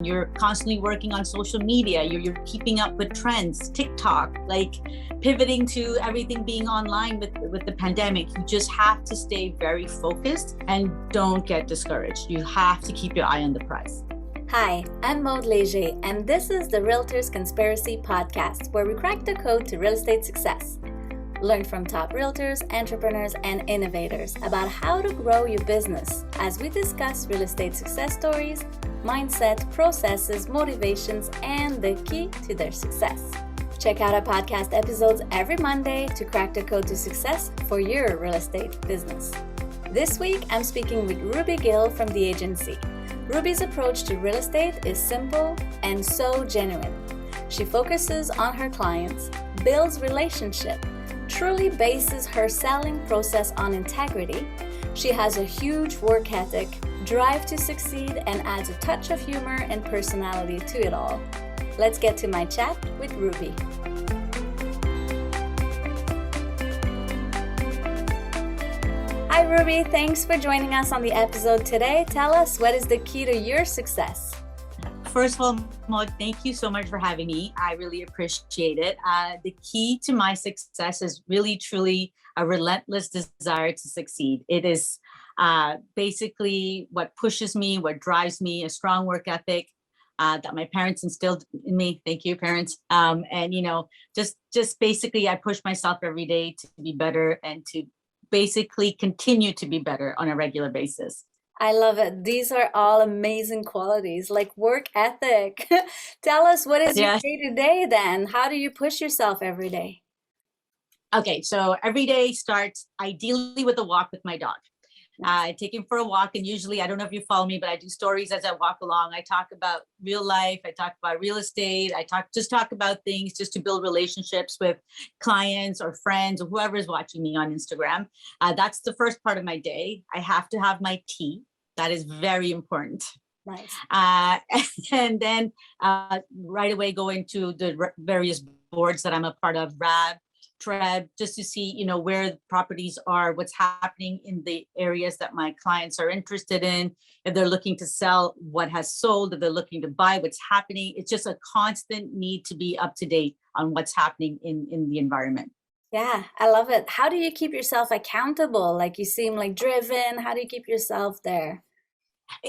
You're constantly working on social media. You're keeping up with trends, TikTok, like pivoting to everything being online with the pandemic. You just have to stay very focused and don't get discouraged. You have to keep your eye on the prize. Hi, I'm Maud Leger, and this is the Realtors Conspiracy Podcast, where we crack the code to real estate success. Learn from top realtors, entrepreneurs, and innovators about how to grow your business as we discuss real estate success stories, mindset, processes, motivations, and the key to their success. Check out our podcast episodes every Monday to crack the code to success for your real estate business. This week, I'm speaking with Ruby Gill from the agency. Ruby's approach to real estate is simple and so genuine. She focuses on her clients, builds relationship, truly bases her selling process on integrity. She has a huge work ethic, drive to succeed, and adds a touch of humor and personality to it all. Let's get to my chat with Ruby. Hi Ruby, thanks for joining us on the episode today. Tell us, what is the key to your success? First of all, Maud, thank you so much for having me. I really appreciate it. The key to my success is really, truly a relentless desire to succeed. It is basically what pushes me, what drives me, a strong work ethic that my parents instilled in me. Thank you, parents. And, just basically, I push myself every day to be better and to basically continue to be better on a regular basis. I love it. These are all amazing qualities, like work ethic. Tell us, what is your day-to-day then? How do you push yourself every day? Okay, so every day starts ideally with a walk with my dog. I take him for a walk, and usually, I don't know if you follow me, but I do stories as I walk along. I talk about real life. I talk about real estate. I talk about things just to build relationships with clients or friends or whoever is watching me on Instagram. That's the first part of my day. I have to have my tea. That is very important. Nice. And then right away go into the various boards that I'm a part of, RAB, TREB, just to see, where the properties are, what's happening in the areas that my clients are interested in. If they're looking to sell, what has sold, if they're looking to buy, what's happening. It's just a constant need to be up to date on what's happening in the environment. Yeah, I love it. How do you keep yourself accountable? Like, you seem like driven. How do you keep yourself there?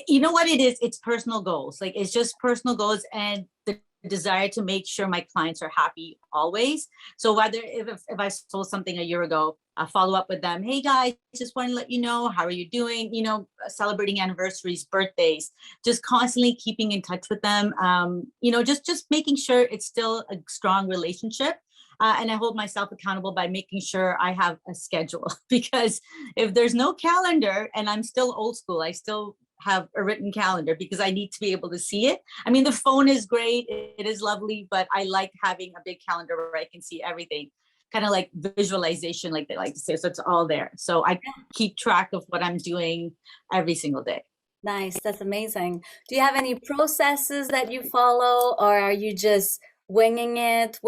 You know what it is? It's personal goals. Like, it's just personal goals and the desire to make sure my clients are happy always. So whether if I sold something a year ago, I follow up with them. Hey guys, just want to let you know, how are you doing? Celebrating anniversaries, birthdays, just constantly keeping in touch with them. Just making sure it's still a strong relationship. And I hold myself accountable by making sure I have a schedule, because if there's no calendar, and I'm still old school, I still have a written calendar because I need to be able to see it. I mean, the phone is great. It is lovely, but I like having a big calendar where I can see everything, kind of like visualization, like they like to say. So it's all there. So I keep track of what I'm doing every single day. Nice. That's amazing. Do you have any processes that you follow, or are you just winging it?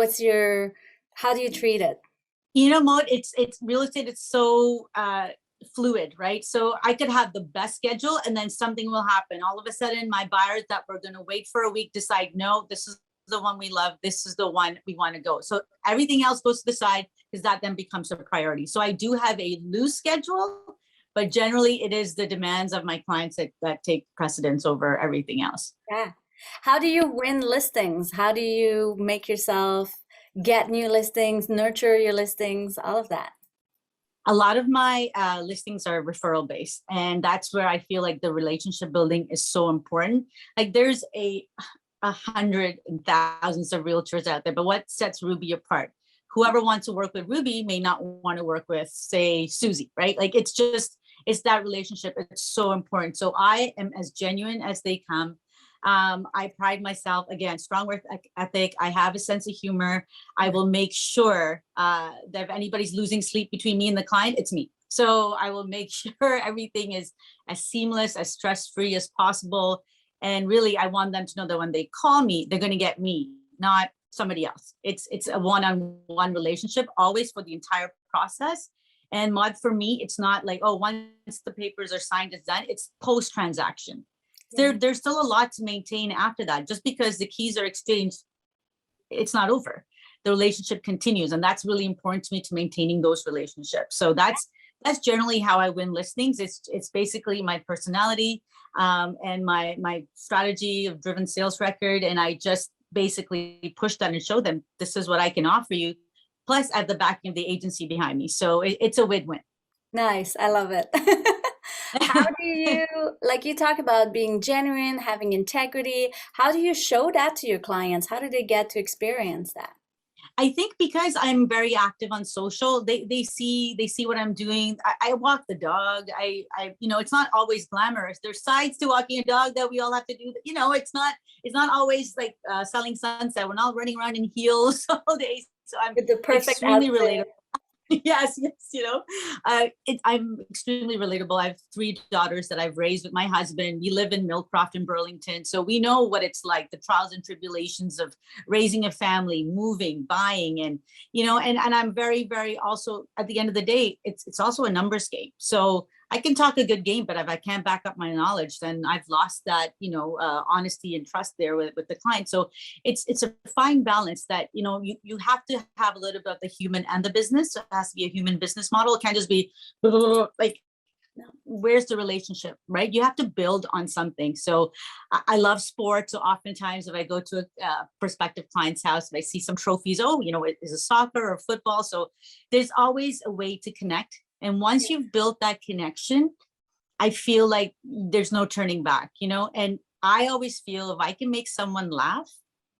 How do you treat it? Maud, it's real estate. It's so fluid, right? So I could have the best schedule and then something will happen. All of a sudden, my buyers that were going to wait for a week decide, no, this is the one we love. This is the one we want to go. So everything else goes to the side because that then becomes a priority. So I do have a loose schedule, but generally it is the demands of my clients that take precedence over everything else. Yeah. How do you win listings? How do you make yourself get new listings, nurture your listings, all of that? A lot of my listings are referral based, and that's where I feel like the relationship building is so important. Like, there's a hundred and thousands of realtors out there, but what sets Ruby apart? Whoever wants to work with Ruby may not want to work with, say, Susie, right? Like, it's that relationship. It's so important. So I am as genuine as they come. I pride myself, again, strong work ethic. I have a sense of humor. I will make sure that if anybody's losing sleep between me and the client, it's me. So I will make sure everything is as seamless, as stress-free as possible. And really, I want them to know that when they call me, they're going to get me, not somebody else. It's a one-on-one relationship, always, for the entire process. And Maud, for me, it's not like, oh, once the papers are signed, it's done. It's post-transaction. There's still a lot to maintain after that. Just because the keys are exchanged, it's not over. The relationship continues, and that's really important to me, to maintaining those relationships. So that's generally how I win listings. It's basically my personality, and my strategy of driven sales record, and I just basically push that and show them this is what I can offer you. Plus, I have the backing of the agency behind me, so it's a win-win. Nice. I love it. How do you, like you talk about being genuine, having integrity, how do you show that to your clients? How do they get to experience that? I think because I'm very active on social, they see what I'm doing. I walk the dog. It's not always glamorous. There's sides to walking a dog that we all have to do. It's not always like selling sunset. We're not running around in heels all day. So I'm With the perfect extremely outfit. relatable. Yes, I'm extremely relatable. I have 3 daughters that I've raised with my husband. We live in Millcroft in Burlington, so we know what it's like, the trials and tribulations of raising a family, moving, buying, and I'm very, very also, at the end of the day, it's also a numbers game. So I can talk a good game, but if I can't back up my knowledge, then I've lost that, honesty and trust there with the client. So it's a fine balance that, you have to have a little bit of the human and the business. So it has to be a human business model. It can't just be like, where's the relationship, right? You have to build on something. So I love sports. So oftentimes if I go to a prospective client's house, if I see some trophies, is it soccer or football? So there's always a way to connect. And once you've built that connection, I feel like there's no turning back, and I always feel if I can make someone laugh,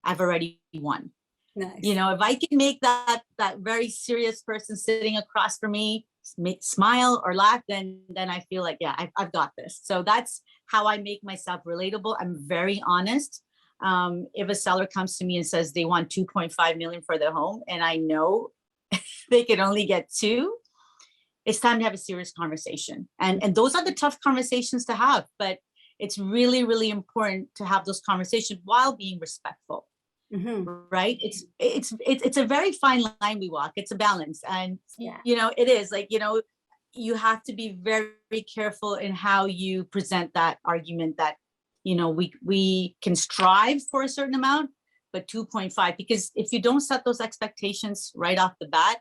I've already won. Nice. If I can make that very serious person sitting across from me smile or laugh, then I feel like, yeah, I've got this. So that's how I make myself relatable. I'm very honest. If a seller comes to me and says they want 2.5 million for their home, and I know they can only get 2, it's time to have a serious conversation. And those are the tough conversations to have, but it's really, really important to have those conversations while being respectful. Mm-hmm. Right? It's a very fine line we walk. It's a balance. And, it is like, you have to be very, very careful in how you present that argument that, we can strive for a certain amount, but 2.5, because if you don't set those expectations right off the bat,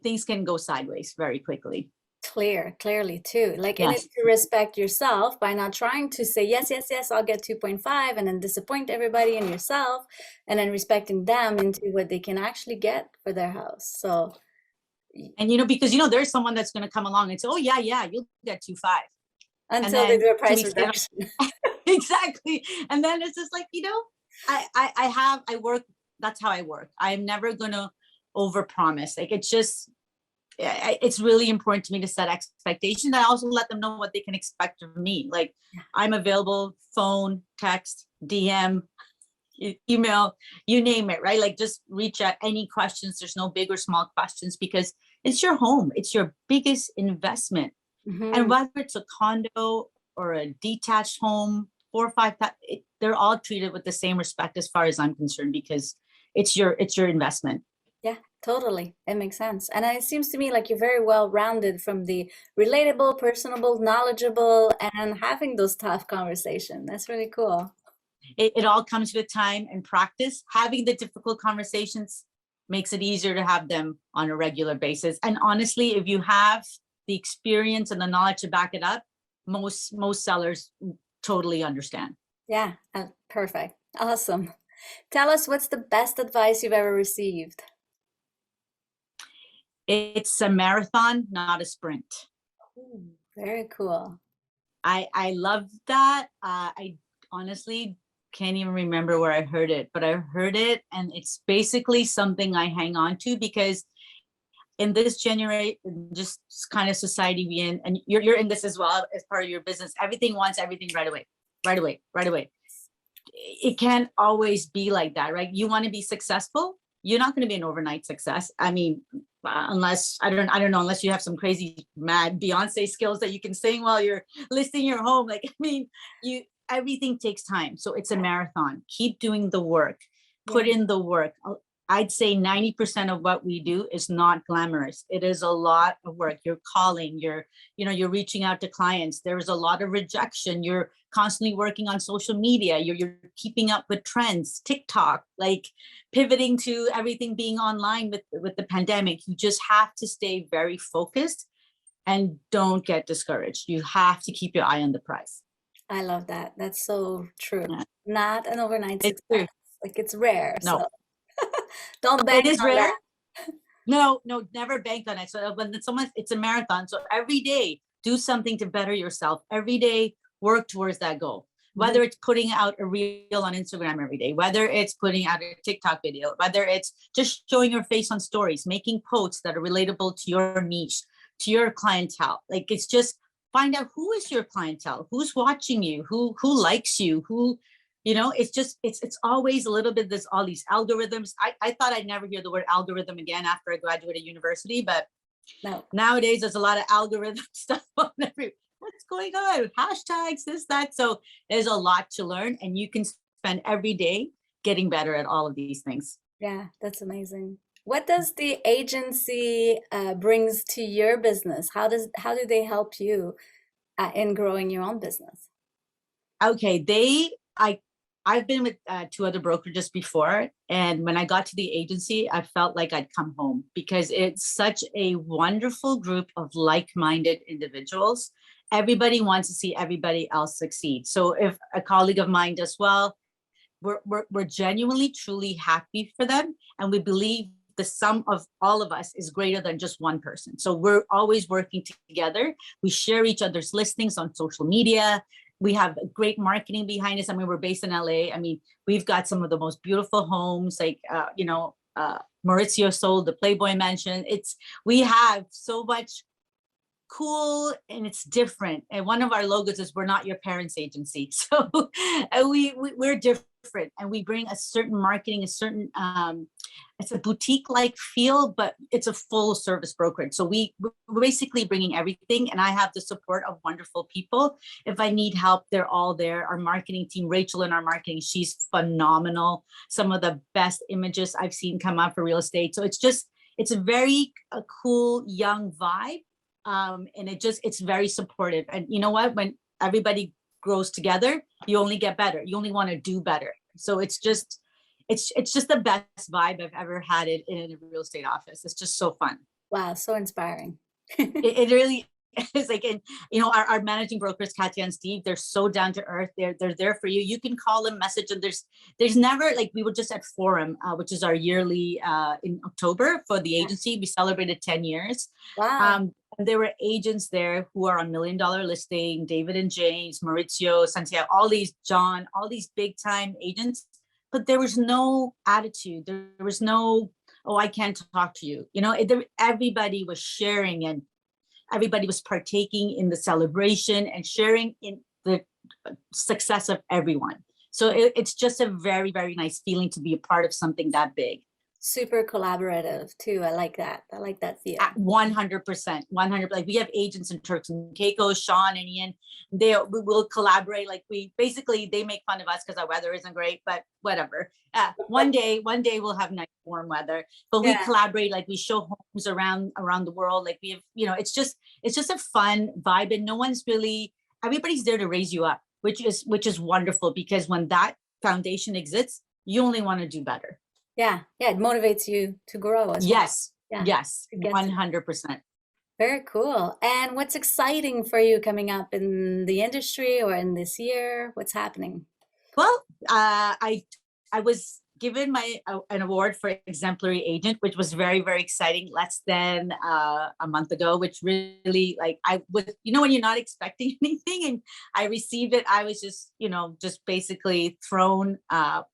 things can go sideways very quickly. Clearly too. Like, Yes. And it's to respect yourself by not trying to say, yes, I'll get 2.5 and then disappoint everybody and yourself, and then respecting them into what they can actually get for their house. So, and because, there's someone that's going to come along and say, oh yeah, you'll get 2.5. Until they do a price reduction. Exactly. And then it's just like, I work, that's how I work. I'm never going to overpromise. Like, it's really important to me to set expectations. I also let them know what they can expect of me. Like, I'm available, phone, text, DM, email, you name it, right? Like, just reach out, any questions. There's no big or small questions, because it's your home. It's your biggest investment. Mm-hmm. And whether it's a condo or a detached home, 4 or 5, they're all treated with the same respect as far as I'm concerned, because it's your investment. Yeah, totally. It makes sense. And it seems to me like you're very well rounded, from the relatable, personable, knowledgeable, and having those tough conversations. That's really cool. It all comes with time and practice. Having the difficult conversations makes it easier to have them on a regular basis. And honestly, if you have the experience and the knowledge to back it up, most sellers totally understand. Yeah, perfect. Awesome. Tell us, what's the best advice you've ever received? It's a marathon, not a sprint. Ooh, very cool. I love that. I honestly can't even remember where I heard it, but I heard it, and it's basically something I hang on to, because in this just kind of society we in, and you're in this as well as part of your business, everything wants everything right away. It can't always be like that, right? You want to be successful. You're not going to be an overnight success. I mean, unless I don't know, unless you have some crazy mad Beyonce skills that you can sing while you're listing your home. Like, I mean, everything takes time. So it's a marathon. Keep doing the work, put in the work. I'd say 90% of what we do is not glamorous. It is a lot of work. You're calling, you're reaching out to clients. There's a lot of rejection. You're constantly working on social media. You're keeping up with trends, TikTok, like pivoting to everything being online with the pandemic. You just have to stay very focused and don't get discouraged. You have to keep your eye on the prize. I love that. That's so true. Yeah. Not an overnight It's true. success. Like it's rare. No, So don't it bank is on rare. that. No, no, never bank on it. So when someone, it's a marathon. So every day, do something to better yourself. Every day, work towards that goal. Mhm. Whether it's putting out a reel on Instagram every day, whether it's putting out a TikTok video, whether it's just showing your face on stories, making posts that are relatable to your niche, to your clientele. Like it's just find out who is your clientele, who's watching you, who likes you, who it's just it's always a little bit, there's all these algorithms. I thought I'd never hear the word algorithm again after I graduated university, but No. nowadays there's a lot of algorithm stuff on every, what's going on, hashtags, this, that. So there's a lot to learn, and you can spend every day getting better at all of these things. Yeah, that's amazing. What does the agency brings to your business? How do they help you in growing your own business? Okay, I've been with two other brokerages before, and when I got to the agency, I felt like I'd come home because it's such a wonderful group of like-minded individuals. Everybody wants to see everybody else succeed. So if a colleague of mine does well, we're genuinely, truly happy for them, and we believe the sum of all of us is greater than just one person. So we're always working together. We share each other's listings on social media. We have great marketing behind us. I mean, we're based in LA. I mean, we've got some of the most beautiful homes, like Maurizio sold the Playboy Mansion. We have so much cool, and it's different. And one of our logos is "We're not your parents' agency." So we're different, and we bring a certain marketing, a certain it's a boutique like feel, but it's a full service brokerage. So we're basically bringing everything, and I have the support of wonderful people. If I need help, they're all there. Our marketing team, Rachel in our marketing, she's phenomenal. Some of the best images I've seen come out for real estate. So it's a very cool young vibe. And it's very supportive. And you know what? When everybody grows together, you only get better. You only want to do better. So it's just the best vibe I've ever had it in a real estate office. It's just so fun. Wow, so inspiring. It really is. Like, and our managing brokers, Katya and Steve, they're so down to earth. They're there for you. You can call them, message them. There's never, like, we were just at Forum, which is our yearly in October for the agency. We celebrated 10 years. Wow. There were agents there who are on $1 million listing, David and James, Maurizio, Santiago, all these big time agents, but there was no attitude. There was no, oh, I can't talk to you. Everybody was sharing, and everybody was partaking in the celebration and sharing in the success of everyone. So it's just a very, very nice feeling to be a part of something that big. Super collaborative too. I like that. I like that feel. 100%. Like, we have agents in Turks and Caicos, Sean and Ian. We will collaborate. Like, they make fun of us because our weather isn't great, but whatever. One day we'll have nice warm weather. But we collaborate. Like, we show homes around the world. Like, we have, it's just a fun vibe, and everybody's there to raise you up, which is wonderful, because when that foundation exists, you only want to do better. Yeah, it motivates you to grow as well. Yes, 100%. Very cool. And what's exciting for you coming up in the industry or in this year? What's happening? Well, I was given an award for exemplary agent, which was very, very exciting, less than a month ago, which really, like, I was, when you're not expecting anything, and I received it, I was just basically thrown,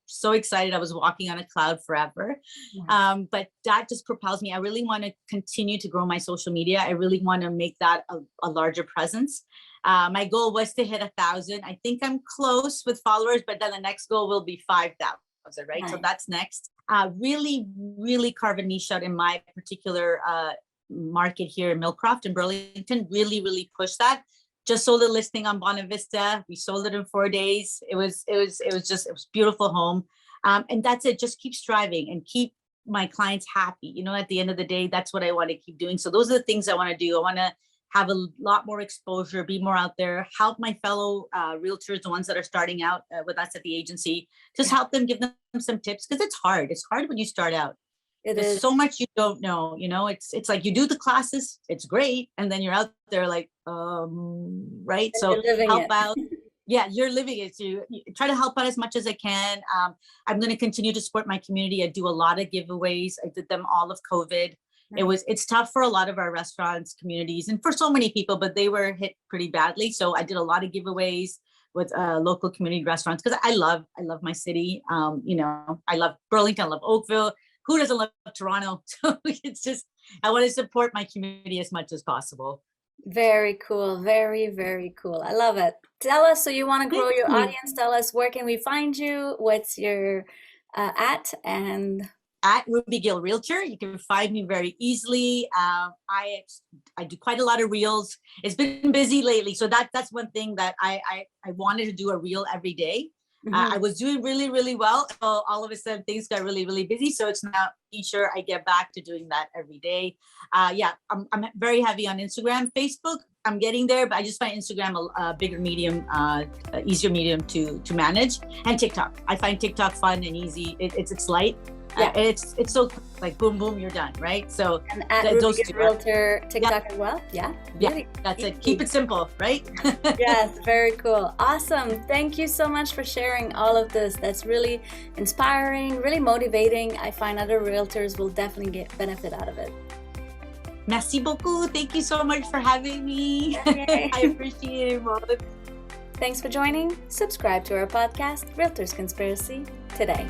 so excited. I was walking on a cloud forever. But that just propels me. I really want to continue to grow my social media. I really want to make that a larger presence. My goal was to hit 1,000. I think I'm close with followers, but then the next goal will be 5,000. Right. So that's next. Really, really carve a niche out in my particular market here in Millcroft and Burlington. Really, really push that. Just sold a listing on Bonavista Vista. We sold it in 4 days. It was beautiful home. And that's it. Just keep striving and keep my clients happy. At the end of the day, that's what I want to keep doing. So those are the things I want to do. I want to have a lot more exposure, be more out there, help my fellow realtors, the ones that are starting out with us at the agency, just help them, give them some tips, because it's hard. It's hard when you start out. There's so much you don't know. It's like you do the classes, it's great, and then you're out there like, right? So help out. Yeah, you're living it. So you try to help out as much as I can. I'm going to continue to support my community. I do a lot of giveaways. I did them all of COVID. It's tough for a lot of our restaurants, communities, and for so many people, but they were hit pretty badly. So I did a lot of giveaways with local community restaurants, because I love my city. I love Burlington, I love Oakville. Who doesn't love Toronto? So it's just, I want to support my community as much as possible. Very cool. Very, very cool. I love it. Tell us, so you want to grow your audience, tell us, where can we find you? What's your At Ruby Gill Realtor. You can find me very easily. I do quite a lot of reels. It's been busy lately. So that's one thing that I wanted to do, a reel every day. I was doing really, really well. So all of a sudden things got really, really busy. So it's now making sure I get back to doing that every day. I'm very heavy on Instagram, Facebook. I'm getting there, but I just find Instagram a bigger medium, easier medium to manage. And TikTok. I find TikTok fun and easy. It's light. Yeah. It's so like boom, boom, you're done, right? So and at those two, Realtor TikTok as well. Yeah. Really that's it. Keep it simple, right? Yes, very cool. Awesome. Thank you so much for sharing all of this. That's really inspiring, really motivating. I find other realtors will definitely get benefit out of it. Merci beaucoup. Thank you so much for having me. I appreciate it, Maud. Thanks for joining. Subscribe to our podcast, Realtors Conspiracy, today.